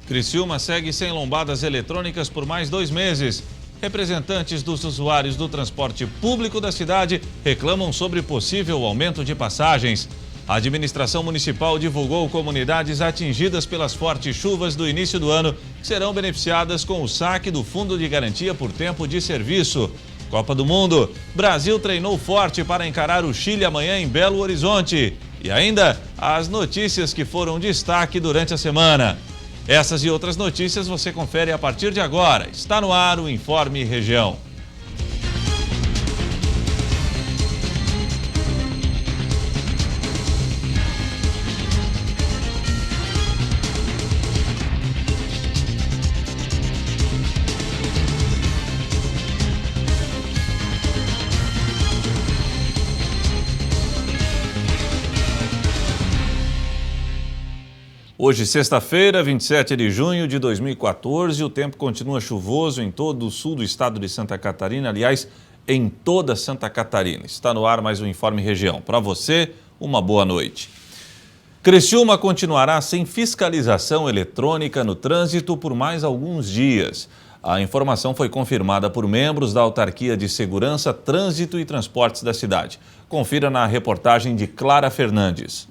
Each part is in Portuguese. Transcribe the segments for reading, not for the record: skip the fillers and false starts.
Criciúma segue sem lombadas eletrônicas por mais 2 meses. Representantes dos usuários do transporte público da cidade reclamam sobre possível aumento de passagens. A administração municipal divulgou comunidades atingidas pelas fortes chuvas do início do ano que serão beneficiadas com o saque do Fundo de Garantia por Tempo de Serviço. Copa do Mundo. Brasil treinou forte para encarar o Chile amanhã em Belo Horizonte. E ainda as notícias que foram destaque durante a semana. Essas e outras notícias você confere a partir de agora. Está no ar o Informe Região. Hoje, sexta-feira, 27 de junho de 2014, o tempo continua chuvoso em todo o sul do estado de Santa Catarina, aliás, em toda Santa Catarina. Está no ar mais um Informe Região. Para você, uma boa noite. Criciúma continuará sem fiscalização eletrônica no trânsito por mais alguns dias. A informação foi confirmada por membros da Autarquia de Segurança, Trânsito e Transportes da cidade. Confira na reportagem de Clara Fernandes.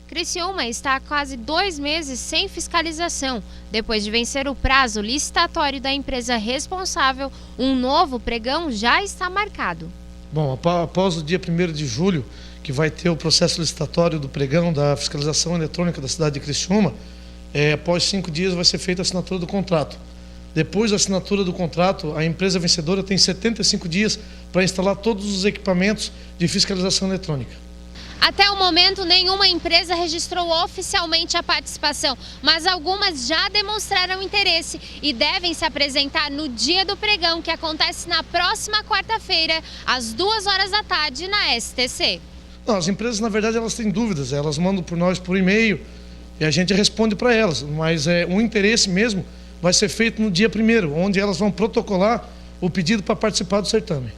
Criciúma está há quase 2 meses sem fiscalização. Depois de vencer o prazo licitatório da empresa responsável, um novo pregão já está marcado. Bom, após o dia 1º de julho, que vai ter o processo licitatório do pregão da fiscalização eletrônica da cidade de Criciúma, após 5 dias vai ser feita a assinatura do contrato. Depois da assinatura do contrato, a empresa vencedora tem 75 dias para instalar todos os equipamentos de fiscalização eletrônica. Até o momento, nenhuma empresa registrou oficialmente a participação, mas algumas já demonstraram interesse e devem se apresentar no dia do pregão, que acontece na próxima quarta-feira, às 2h da tarde, na STC. Não, as empresas, na verdade, elas têm dúvidas, elas mandam por nós por e-mail e a gente responde para elas, mas o interesse mesmo vai ser feito no dia 1º, onde elas vão protocolar o pedido para participar do certame.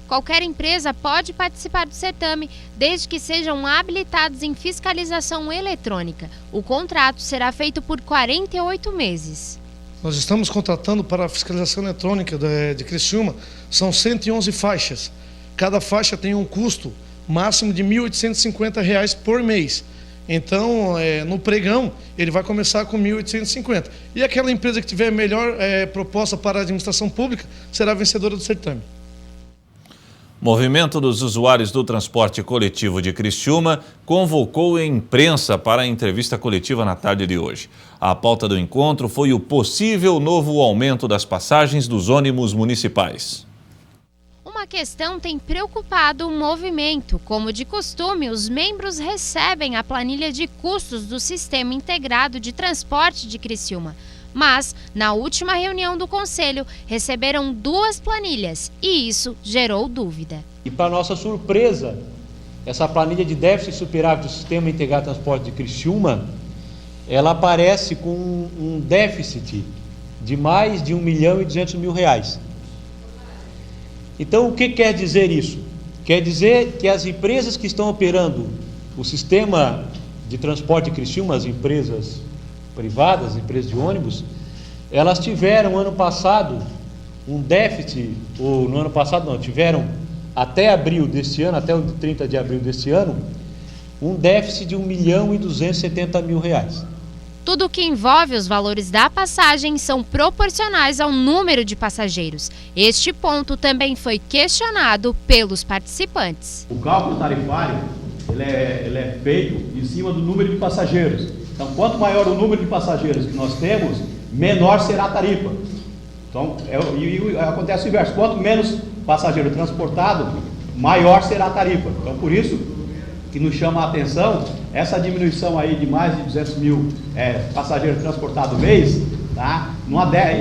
Qualquer empresa pode participar do certame, desde que sejam habilitados em fiscalização eletrônica. O contrato será feito por 48 meses. Nós estamos contratando para a fiscalização eletrônica de Criciúma, são 111 faixas. Cada faixa tem um custo máximo de R$ 1.850 por mês. Então, no pregão, ele vai começar com 1.850. E aquela empresa que tiver melhor proposta para a administração pública será a vencedora do certame. Movimento dos usuários do transporte coletivo de Criciúma convocou a imprensa para a entrevista coletiva na tarde de hoje. A pauta do encontro foi o possível novo aumento das passagens dos ônibus municipais. Uma questão tem preocupado o movimento. Como de costume, os membros recebem a planilha de custos do Sistema Integrado de Transporte de Criciúma. Mas, na última reunião do Conselho, receberam 2 planilhas e isso gerou dúvida. E para nossa surpresa, essa planilha de déficit e superávit do Sistema Integrado de Transporte de Criciúma, ela aparece com um déficit de mais de R$ 1.200.000. Então, o que quer dizer isso? Quer dizer que as empresas que estão operando o sistema de transporte de Criciúma, as empresas privadas, empresas de ônibus, elas tiveram ano passado um déficit, ou no ano passado não, tiveram até abril deste ano, até o 30 de abril deste ano, um déficit de R$ 1.270.000. Tudo que envolve os valores da passagem são proporcionais ao número de passageiros. Este ponto também foi questionado pelos participantes. O cálculo tarifário ele é feito em cima do número de passageiros. Então, quanto maior o número de passageiros que nós temos, menor será a tarifa. Então, acontece o inverso. Quanto menos passageiro transportado, maior será a tarifa. Então, por isso que nos chama a atenção essa diminuição aí de mais de 200.000 passageiros transportados mês, tá?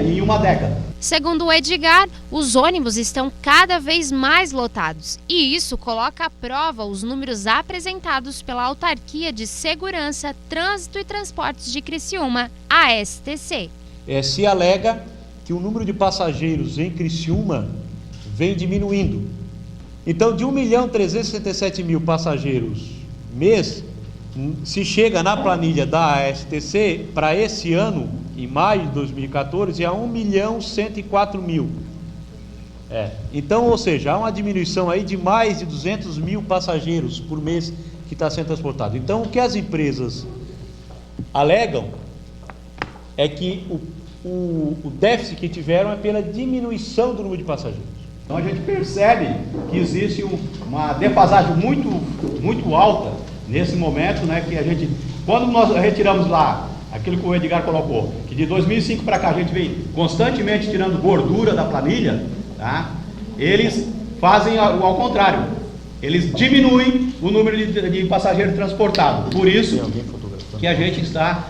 Em uma década. Segundo o Edgar, os ônibus estão cada vez mais lotados e isso coloca à prova os números apresentados pela Autarquia de Segurança, Trânsito e Transportes de Criciúma, a STC. Se alega que o número de passageiros em Criciúma vem diminuindo. Então, de 1.367.000 passageiros mês, se chega na planilha da STC, para esse ano, em maio de 2014 a 1.104.000. Então, ou seja, há uma diminuição aí de mais de 200 mil passageiros por mês que está sendo transportado. Então, o que as empresas alegam é que o déficit que tiveram é pela diminuição do número de passageiros. Então a gente percebe que existe uma defasagem muito alta nesse momento, né, que a gente, quando nós retiramos lá, aquilo que o Edgar colocou, que de 2005 para cá a gente vem constantemente tirando gordura da planilha, tá? Eles fazem ao contrário, eles diminuem o número de passageiros transportados. Por isso que a gente está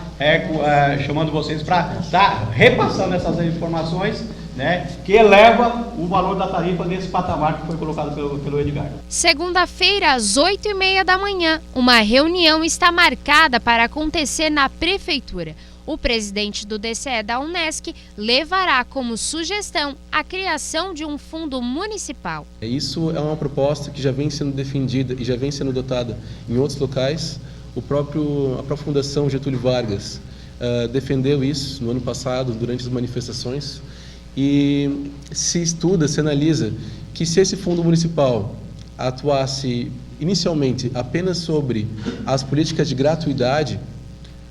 chamando vocês para estar repassando essas informações, né, que eleva o valor da tarifa nesse patamar que foi colocado pelo Edgar. Segunda-feira, às 8h30 da manhã, uma reunião está marcada para acontecer na Prefeitura. O presidente do DCE da Unesc levará como sugestão a criação de um fundo municipal. Isso é uma proposta que já vem sendo defendida e já vem sendo adotada em outros locais. A própria Fundação Getúlio Vargas defendeu isso no ano passado, durante as manifestações. E se estuda, se analisa que se esse fundo municipal atuasse inicialmente apenas sobre as políticas de gratuidade,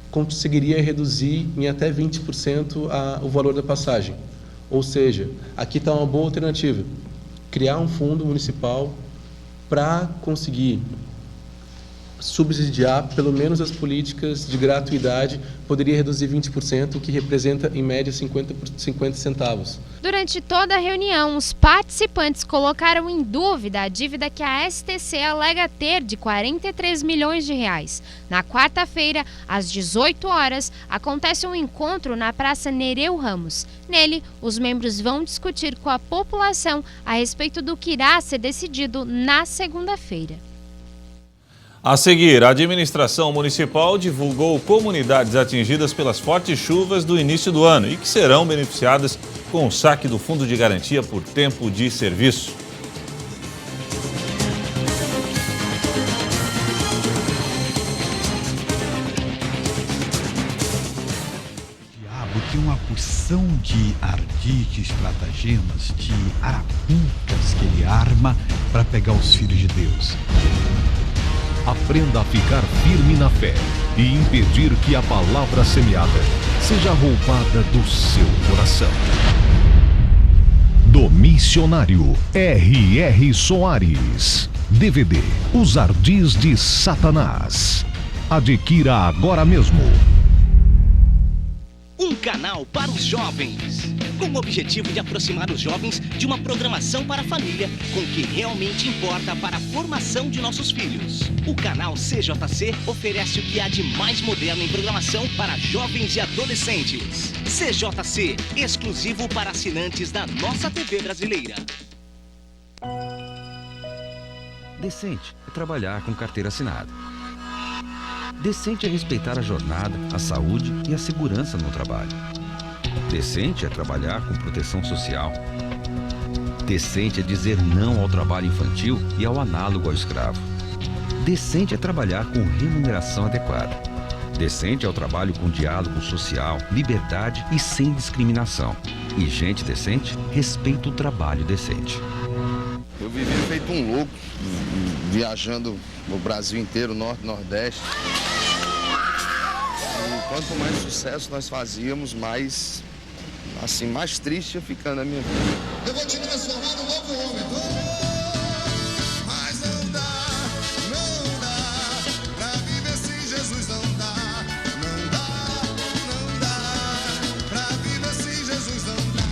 conseguiria reduzir em até 20% o valor da passagem. Ou seja, aqui está uma boa alternativa, criar um fundo municipal para conseguir subsidiar pelo menos as políticas de gratuidade, poderia reduzir 20%, o que representa em média 50 centavos. Durante toda a reunião, os participantes colocaram em dúvida a dívida que a STC alega ter de 43 milhões de reais. Na quarta-feira, às 18 horas, acontece um encontro na Praça Nereu Ramos. Nele, os membros vão discutir com a população a respeito do que irá ser decidido na segunda-feira. A seguir, a administração municipal divulgou comunidades atingidas pelas fortes chuvas do início do ano e que serão beneficiadas com o saque do Fundo de Garantia por Tempo de Serviço. O diabo tem uma porção de ardites, platagemas, de arapucas que ele arma para pegar os filhos de Deus. Aprenda a ficar firme na fé e impedir que a palavra semeada seja roubada do seu coração. Do missionário R.R. Soares. DVD Os Ardis de Satanás. Adquira agora mesmo. Um canal para os jovens, com o objetivo de aproximar os jovens de uma programação para a família, com o que realmente importa para a formação de nossos filhos. O canal CJC oferece o que há de mais moderno em programação para jovens e adolescentes. CJC, exclusivo para assinantes da nossa TV brasileira. Decente é trabalhar com carteira assinada. Decente é respeitar a jornada, a saúde e a segurança no trabalho. Decente é trabalhar com proteção social. Decente é dizer não ao trabalho infantil e ao análogo ao escravo. Decente é trabalhar com remuneração adequada. Decente é o trabalho com diálogo social, liberdade e sem discriminação. E gente decente respeita o trabalho decente. Eu vivia feito um louco, viajando o Brasil inteiro, Norte, Nordeste. E quanto mais sucesso nós fazíamos, mais triste ia ficando a minha vida. Eu vou te transformar num novo homem. Mas não dá pra viver sem Jesus, não dá pra viver sem Jesus, não dá.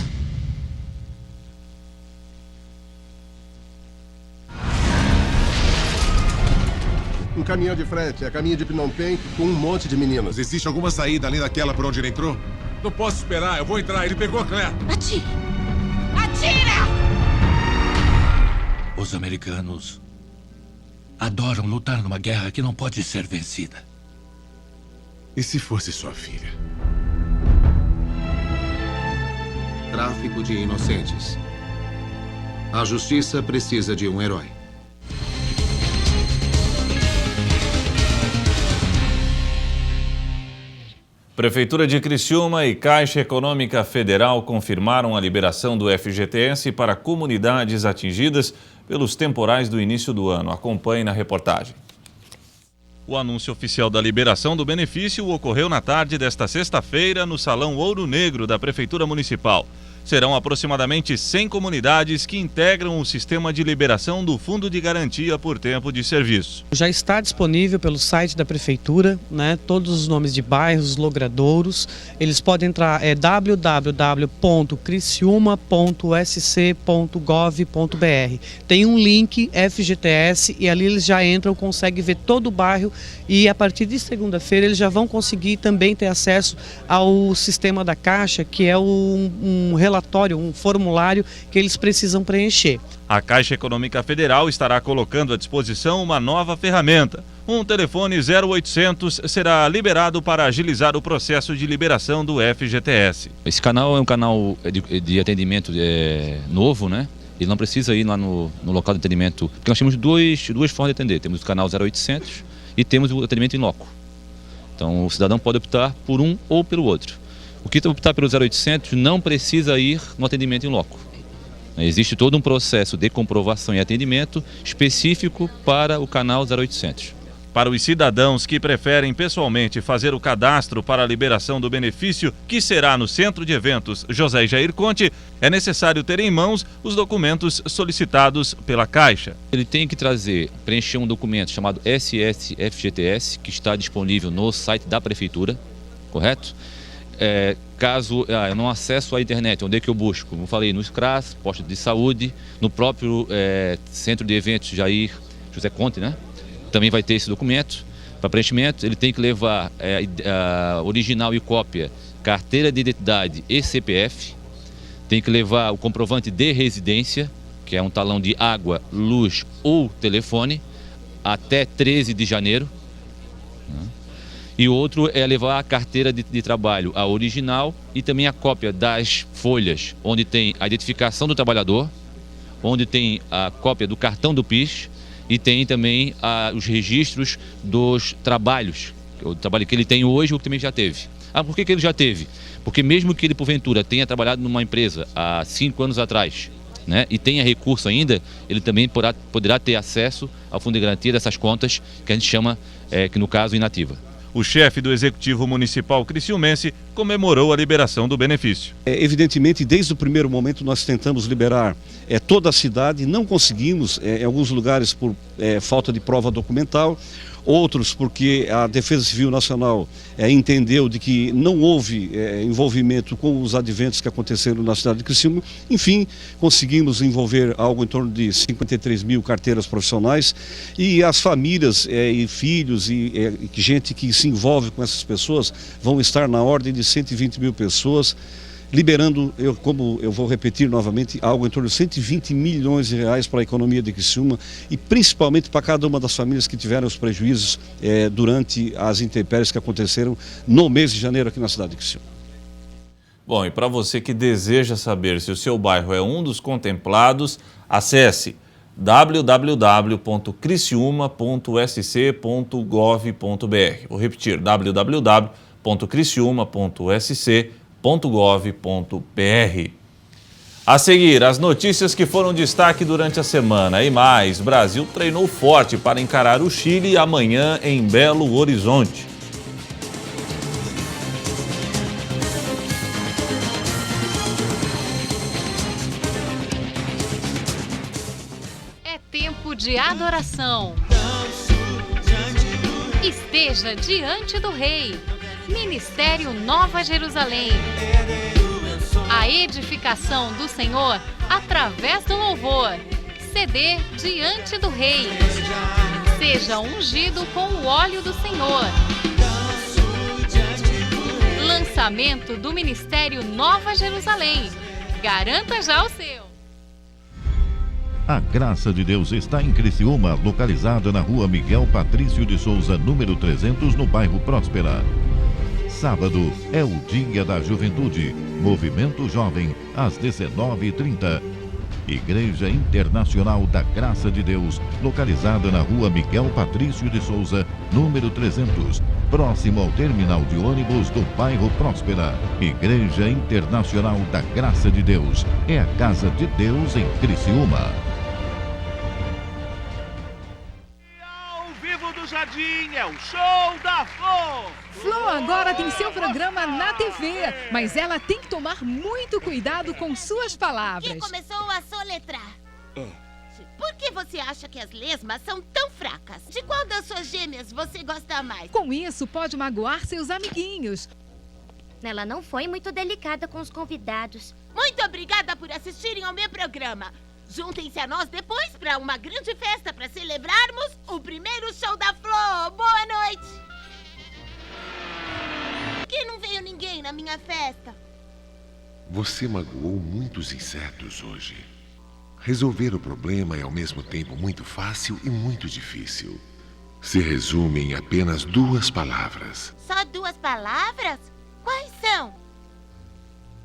Um caminhão de frete, a caminho de Phnom Penh com um monte de meninos. Existe alguma saída além daquela por onde ele entrou? Não posso esperar, eu vou entrar. Ele pegou a Claire. Atira! Atira! Os americanos adoram lutar numa guerra que não pode ser vencida. E se fosse sua filha? Tráfico de inocentes. A justiça precisa de um herói. Prefeitura de Criciúma e Caixa Econômica Federal confirmaram a liberação do FGTS para comunidades atingidas pelos temporais do início do ano. Acompanhe na reportagem. O anúncio oficial da liberação do benefício ocorreu na tarde desta sexta-feira no Salão Ouro Negro da Prefeitura Municipal. Serão aproximadamente 100 comunidades que integram o sistema de liberação do Fundo de Garantia por Tempo de Serviço. Já está disponível pelo site da Prefeitura, né, todos os nomes de bairros, logradouros. Eles podem entrar, www.criciúma.sc.gov.br. Tem um link FGTS e ali eles já entram, conseguem ver todo o bairro e a partir de segunda-feira eles já vão conseguir também ter acesso ao sistema da Caixa, que é um relatório, um formulário que eles precisam preencher. A Caixa Econômica Federal estará colocando à disposição uma nova ferramenta. Um telefone 0800 será liberado para agilizar o processo de liberação do FGTS. Esse canal é um canal de atendimento novo, né? Ele não precisa ir lá no local de atendimento, porque nós temos duas formas de atender. Temos o canal 0800 e temos o atendimento em loco. Então o cidadão pode optar por um ou pelo outro. O que optar pelo 0800 não precisa ir no atendimento em loco. Existe todo um processo de comprovação e atendimento específico para o canal 0800. Para os cidadãos que preferem pessoalmente fazer o cadastro para a liberação do benefício, que será no Centro de Eventos José Jair Conte, é necessário ter em mãos os documentos solicitados pela Caixa. Ele tem que preencher um documento chamado SSFGTS, que está disponível no site da Prefeitura, correto? Caso eu não acesso à internet, onde é que eu busco? Como eu falei, no CRAS, posto de saúde, no próprio Centro de Eventos José Conte, né? Também vai ter esse documento para preenchimento. Ele tem que levar original e cópia, carteira de identidade e CPF. Tem que levar o comprovante de residência, que é um talão de água, luz ou telefone, até 13 de janeiro. E outro é levar a carteira de trabalho, a original, e também a cópia das folhas, onde tem a identificação do trabalhador, onde tem a cópia do cartão do PIS, e tem também os registros dos trabalhos, o trabalho que ele tem hoje ou que também já teve. Por que ele já teve? Porque mesmo que ele, porventura, tenha trabalhado numa empresa há 5 anos atrás, né, e tenha recurso ainda, ele também poderá ter acesso ao Fundo de Garantia dessas contas, que a gente chama, que no caso, inativa. O chefe do Executivo Municipal criciumense comemorou a liberação do benefício. Evidentemente, desde o primeiro momento nós tentamos liberar toda a cidade, não conseguimos, em alguns lugares por falta de prova documental, outros porque a Defesa Civil Nacional entendeu de que não houve envolvimento com os adventos que aconteceram na cidade de Criciúma. Enfim, conseguimos envolver algo em torno de 53 mil carteiras profissionais e as famílias e filhos e gente que se envolve com essas pessoas vão estar na ordem de 120 mil pessoas, liberando, como eu vou repetir novamente, algo em torno de 120 milhões de reais para a economia de Criciúma e principalmente para cada uma das famílias que tiveram os prejuízos durante as intempéries que aconteceram no mês de janeiro aqui na cidade de Criciúma. Bom, e para você que deseja saber se o seu bairro é um dos contemplados, acesse www.criciúma.sc.gov.br. Vou repetir, www.criciúma.sc.gov.br. A seguir, as notícias que foram destaque durante a semana e mais. Brasil treinou forte para encarar o Chile amanhã em Belo Horizonte. É tempo de adoração. Esteja diante do Rei. Ministério Nova Jerusalém. A edificação do Senhor através do louvor. CD Diante do Rei. Seja ungido com o óleo do Senhor. Lançamento do Ministério Nova Jerusalém. Garanta já o seu. A graça de Deus está em Criciúma, localizada na rua Miguel Patrício de Souza, número 300, no bairro Próspera. Sábado é o Dia da Juventude. Movimento Jovem, às 19h30. Igreja Internacional da Graça de Deus, localizada na Rua Miguel Patrício de Souza, número 300, próximo ao terminal de ônibus do bairro Próspera. Igreja Internacional da Graça de Deus, é a casa de Deus em Criciúma. Jardim é o Show da Flor. Flor agora tem seu programa na TV, mas ela tem que tomar muito cuidado com suas palavras. Que começou a soletrar. Por que você acha que as lesmas são tão fracas? De qual das suas gêmeas você gosta mais? Com isso, pode magoar seus amiguinhos. Ela não foi muito delicada com os convidados. Muito obrigada por assistirem ao meu programa. Juntem-se a nós depois para uma grande festa para celebrarmos o primeiro Show da Flor. Boa noite! Por que não veio ninguém na minha festa? Você magoou muitos insetos hoje. Resolver o problema é ao mesmo tempo muito fácil e muito difícil. Se resume em apenas 2 palavras. Só 2 palavras? Quais são?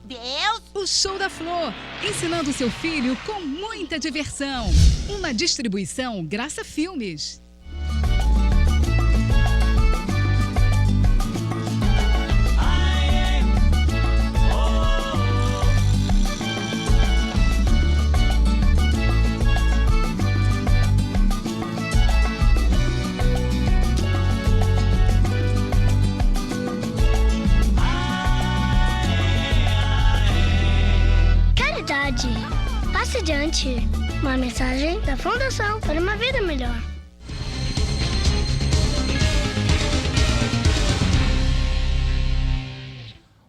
Deus! O Show da Flor, ensinando seu filho com muita diversão. Uma distribuição Graça Filmes. Passe adiante. Uma mensagem da Fundação para uma Vida Melhor.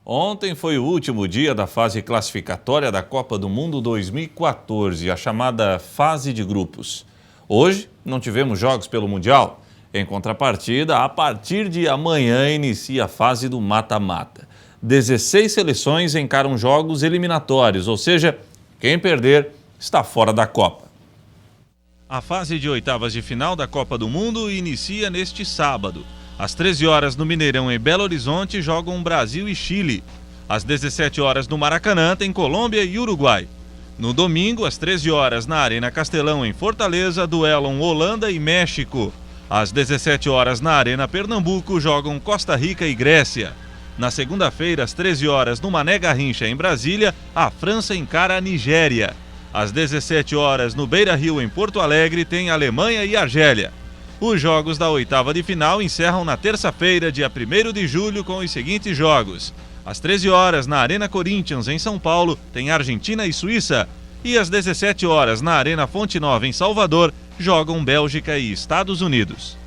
Ontem foi o último dia da fase classificatória da Copa do Mundo 2014, a chamada fase de grupos. Hoje não tivemos jogos pelo Mundial. Em contrapartida, a partir de amanhã inicia a fase do mata-mata. 16 seleções encaram jogos eliminatórios, ou seja, quem perder está fora da Copa. A fase de oitavas de final da Copa do Mundo inicia neste sábado. Às 13 horas no Mineirão, em Belo Horizonte, jogam Brasil e Chile. Às 17 horas no Maracanã, tem Colômbia e Uruguai. No domingo, às 13 horas, na Arena Castelão, em Fortaleza, duelam Holanda e México. Às 17 horas, na Arena Pernambuco, jogam Costa Rica e Grécia. Na segunda-feira, às 13 horas, no Mané Garrincha, em Brasília, a França encara a Nigéria. Às 17 horas, no Beira-Rio, em Porto Alegre, tem Alemanha e Argélia. Os jogos da oitava de final encerram na terça-feira, dia 1º de julho, com os seguintes jogos. Às 13 horas, na Arena Corinthians, em São Paulo, tem Argentina e Suíça. E às 17 horas, na Arena Fonte Nova, em Salvador, jogam Bélgica e Estados Unidos.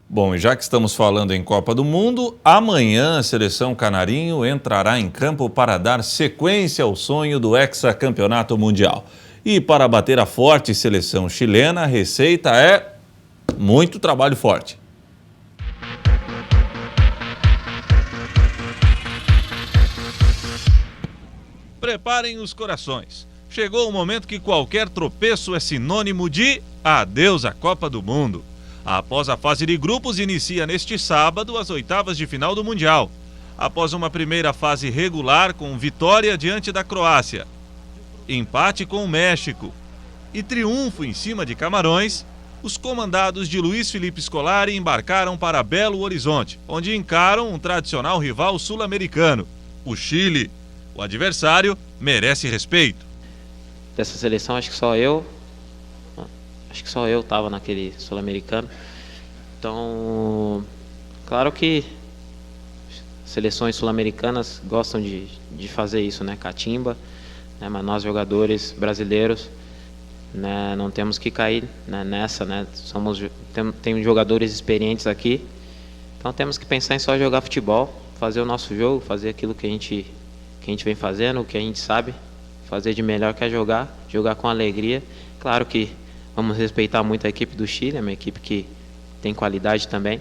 Bom, e já que estamos falando em Copa do Mundo, amanhã a seleção canarinho entrará em campo para dar sequência ao sonho do hexacampeonato mundial. E para bater a forte seleção chilena, a receita é muito trabalho forte. Preparem os corações. Chegou o momento que qualquer tropeço é sinônimo de adeus à Copa do Mundo. Após a fase de grupos, inicia neste sábado as oitavas de final do Mundial. Após uma primeira fase regular com vitória diante da Croácia, empate com o México e triunfo em cima de Camarões, os comandados de Luiz Felipe Scolari embarcaram para Belo Horizonte, onde encaram um tradicional rival sul-americano, o Chile. O adversário merece respeito. Dessa seleção, acho que só eu estava naquele sul-americano. Então, claro que seleções sul-americanas gostam de fazer isso, né? Catimba, né? Mas nós, jogadores brasileiros, né, não temos que cair, né, nessa, né? Tem jogadores experientes aqui, então temos que pensar em só jogar futebol, fazer o nosso jogo, fazer aquilo que a gente vem fazendo, o que a gente sabe fazer de melhor, que é jogar com alegria. Claro que vamos respeitar muito a equipe do Chile, é uma equipe que tem qualidade também,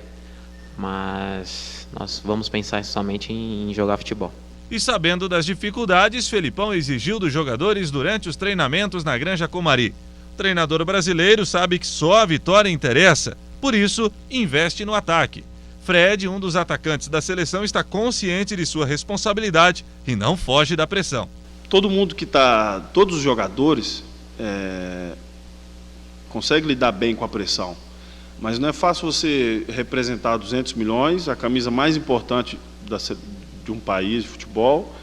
mas nós vamos pensar somente em jogar futebol. E sabendo das dificuldades, Felipão exigiu dos jogadores durante os treinamentos na Granja Comari. O treinador brasileiro sabe que só a vitória interessa, por isso investe no ataque. Fred, um dos atacantes da seleção, está consciente de sua responsabilidade e não foge da pressão. todos os jogadores conseguem lidar bem com a pressão, mas não é fácil você representar 200 milhões, a camisa mais importante de um país de futebol,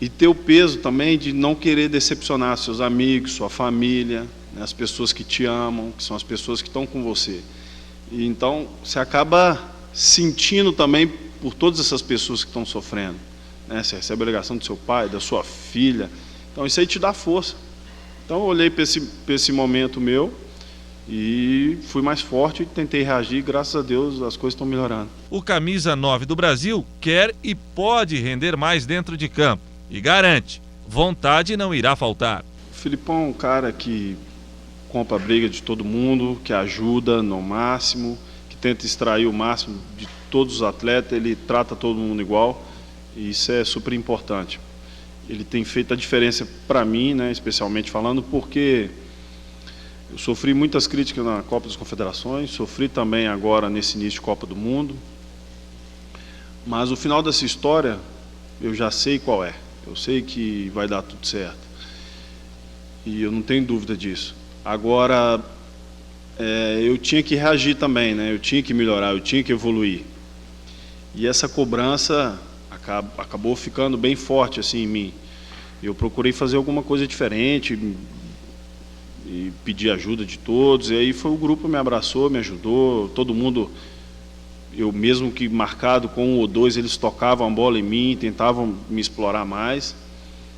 e ter o peso também de não querer decepcionar seus amigos, sua família, né, as pessoas que te amam, que são as pessoas que estão com você. E então você acaba sentindo também por todas essas pessoas que estão sofrendo, né? Você recebe a ligação do seu pai, da sua filha, então isso aí te dá força. Então eu olhei para esse momento meu e fui mais forte e tentei reagir, e graças a Deus as coisas estão melhorando. O camisa 9 do Brasil quer e pode render mais dentro de campo e garante, vontade não irá faltar. O Filipão é um cara que compra a briga de todo mundo, que ajuda no máximo, que tenta extrair o máximo de todos os atletas, ele trata todo mundo igual, e isso é super importante. Ele tem feito a diferença para mim, né, especialmente falando, porque eu sofri muitas críticas na Copa das Confederações, sofri também agora nesse início de Copa do Mundo, mas o final dessa história eu já sei qual é. Eu sei que vai dar tudo certo. E eu não tenho dúvida disso. Agora, eu tinha que reagir também, né? Eu tinha que melhorar, eu tinha que evoluir. E essa cobrança acabou ficando bem forte assim em mim. Eu procurei fazer alguma coisa diferente e pedir ajuda de todos. E aí foi o grupo que me abraçou, me ajudou, todo mundo. Eu mesmo que marcado com 1 ou 2, eles tocavam a bola em mim, tentavam me explorar mais,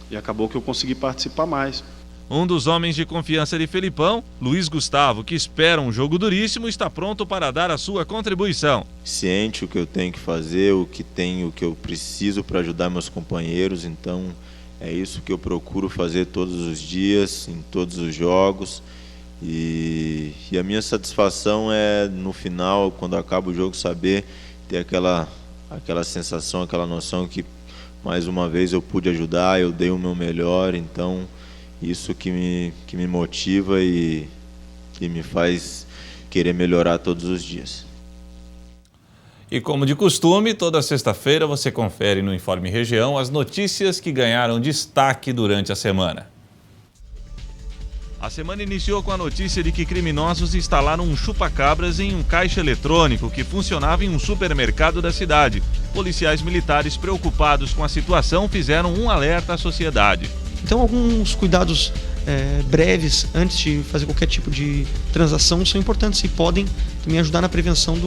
e acabou que eu consegui participar mais. Um dos homens de confiança de Felipão, Luiz Gustavo, que espera um jogo duríssimo, está pronto para dar a sua contribuição. Ciente o que eu tenho que fazer, o que eu preciso para ajudar meus companheiros, então é isso que eu procuro fazer todos os dias, em todos os jogos. E a minha satisfação é, no final, quando acaba o jogo, saber ter aquela sensação, aquela noção que, mais uma vez, eu pude ajudar, eu dei o meu melhor. Então, isso que me motiva e me faz querer melhorar todos os dias. E como de costume, toda sexta-feira você confere no Informe Região as notícias que ganharam destaque durante a semana. A semana iniciou com a notícia de que criminosos instalaram um chupa-cabras em um caixa eletrônico que funcionava em um supermercado da cidade. Policiais militares preocupados com a situação fizeram um alerta à sociedade. Então, alguns cuidados breves antes de fazer qualquer tipo de transação são importantes e podem também ajudar na prevenção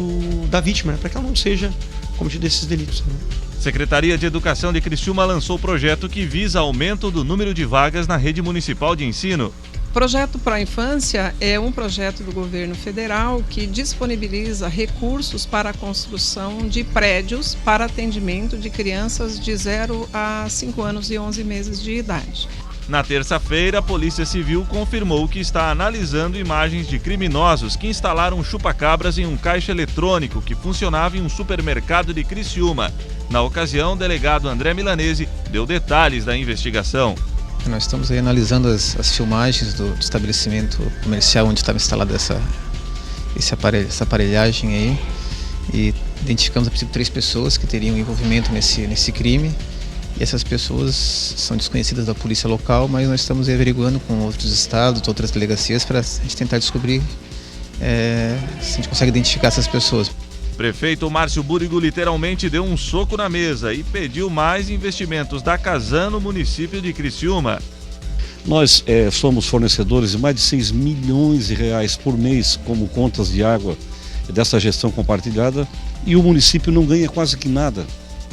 da vítima, né, para que ela não seja cometida esses delitos. Né? Secretaria de Educação de Criciúma lançou projeto que visa aumento do número de vagas na rede municipal de ensino. O projeto Pro Infância é um projeto do governo federal que disponibiliza recursos para a construção de prédios para atendimento de crianças de 0 a 5 anos e 11 meses de idade. Na terça-feira, a Polícia Civil confirmou que está analisando imagens de criminosos que instalaram chupa-cabras em um caixa eletrônico que funcionava em um supermercado de Criciúma. Na ocasião, o delegado André Milanese deu detalhes da investigação. Nós estamos aí analisando as filmagens do estabelecimento comercial onde estava instalada essa aparelhagem aí, e identificamos a princípio 3 pessoas que teriam envolvimento nesse crime, e essas pessoas são desconhecidas da polícia local, mas nós estamos averiguando com outros estados, outras delegacias, para a gente tentar descobrir se a gente consegue identificar essas pessoas. Prefeito Márcio Búrigo literalmente deu um soco na mesa e pediu mais investimentos da Casan no município de Criciúma. Nós somos fornecedores de mais de 6 milhões de reais por mês como contas de água dessa gestão compartilhada, e o município não ganha quase que nada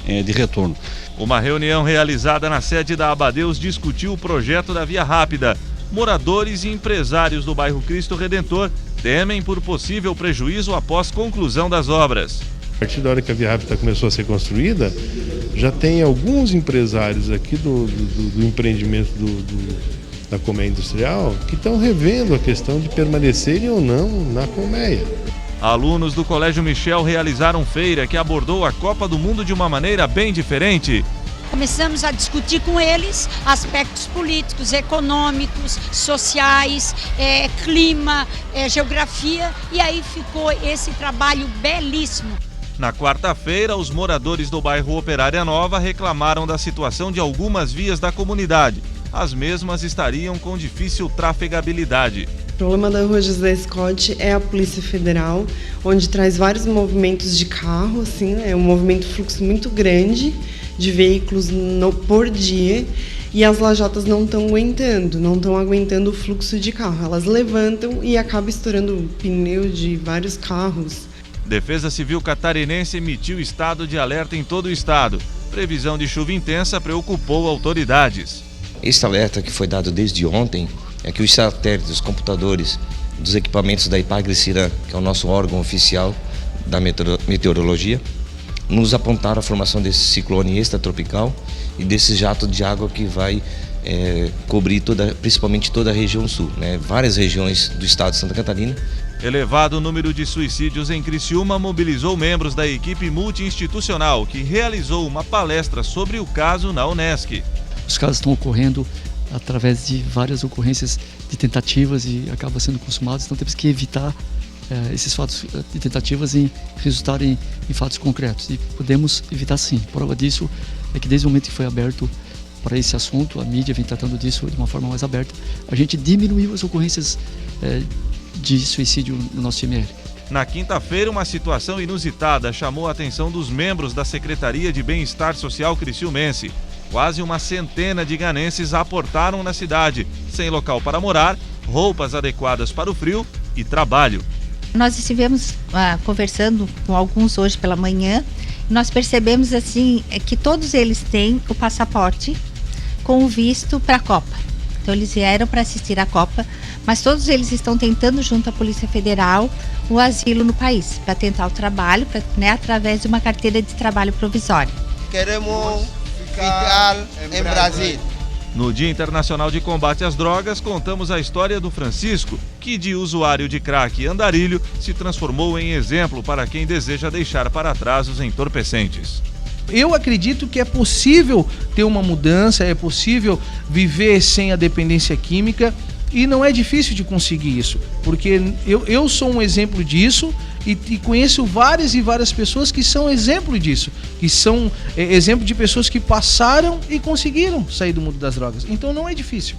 de retorno. Uma reunião realizada na sede da Abadeus discutiu o projeto da Via Rápida. Moradores e empresários do bairro Cristo Redentor temem por possível prejuízo após conclusão das obras. A partir da hora que a Via Rápida começou a ser construída, já tem alguns empresários aqui do empreendimento da colmeia industrial que estão revendo a questão de permanecerem ou não na colmeia. Alunos do Colégio Michel realizaram feira que abordou a Copa do Mundo de uma maneira bem diferente. Começamos a discutir com eles aspectos políticos, econômicos, sociais, clima, geografia, e aí ficou esse trabalho belíssimo. Na quarta-feira, os moradores do bairro Operária Nova reclamaram da situação de algumas vias da comunidade. As mesmas estariam com difícil trafegabilidade. O problema da Rua José Scott é a Polícia Federal, onde traz vários movimentos de carro, assim, é um movimento fluxo muito grande de veículos por dia, e as lajotas não estão aguentando o fluxo de carro. Elas levantam e acaba estourando o pneu de vários carros. Defesa Civil catarinense emitiu estado de alerta em todo o estado. Previsão de chuva intensa preocupou autoridades. Este alerta que foi dado desde ontem é que os satélites, os computadores dos equipamentos da Ipagre-Cirã, que é o nosso órgão oficial da meteorologia, nos apontaram a formação desse ciclone extratropical e desse jato de água que vai cobrir principalmente toda a região sul, né? Várias regiões do estado de Santa Catarina. Elevado número de suicídios em Criciúma mobilizou membros da equipe multi-institucional que realizou uma palestra sobre o caso na Unesc. Os casos estão ocorrendo através de várias ocorrências de tentativas e acabam sendo consumados, então temos que evitar esses fatos de tentativas em resultarem em fatos concretos, e podemos evitar sim. Prova disso é que desde o momento que foi aberto para esse assunto, a mídia vem tratando disso de uma forma mais aberta, a gente diminuiu as ocorrências de suicídio no nosso IML. Na quinta-feira, uma situação inusitada chamou a atenção dos membros da Secretaria de Bem-Estar Social criciumense. Quase uma centena de ganenses aportaram na cidade, sem local para morar, roupas adequadas para o frio e trabalho. Nós estivemos conversando com alguns hoje pela manhã, e nós percebemos assim que todos eles têm o passaporte com o visto para a Copa. Então eles vieram para assistir à Copa, mas todos eles estão tentando, junto à Polícia Federal, o asilo no país, para tentar o trabalho, através de uma carteira de trabalho provisória. Queremos ficar em Brasil. No Dia Internacional de Combate às Drogas, contamos a história do Francisco, que de usuário de crack e andarilho se transformou em exemplo para quem deseja deixar para trás os entorpecentes. Eu acredito que é possível ter uma mudança, é possível viver sem a dependência química, e não é difícil de conseguir isso, porque eu sou um exemplo disso e conheço várias e várias pessoas que são exemplo disso, que são exemplo de pessoas que passaram e conseguiram sair do mundo das drogas. Então não é difícil.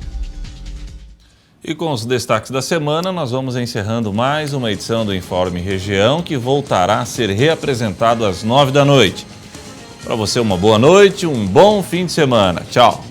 E com os destaques da semana, nós vamos encerrando mais uma edição do Informe Região, que voltará a ser reapresentado às 9 da noite. Para você, uma boa noite, um bom fim de semana. Tchau!